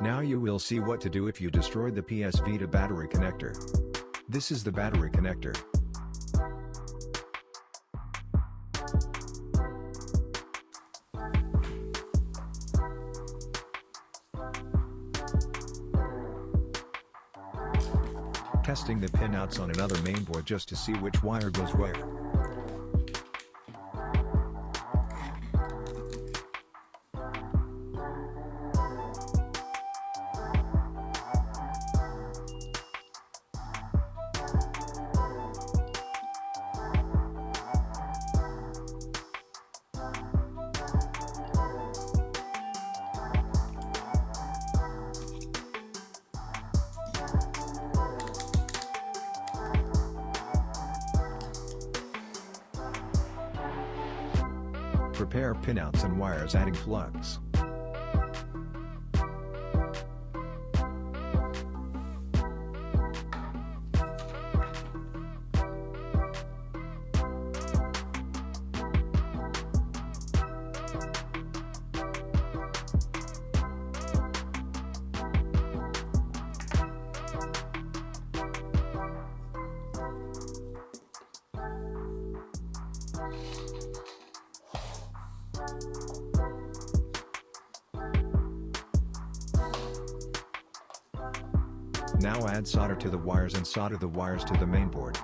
Now you will see what to do if you destroy the PS Vita battery connector. This is the battery connector. Testing the pinouts on another mainboard just to see which wire goes where. Prepare pinouts and wires adding plugs. Now add solder to the wires and solder the wires to the mainboard.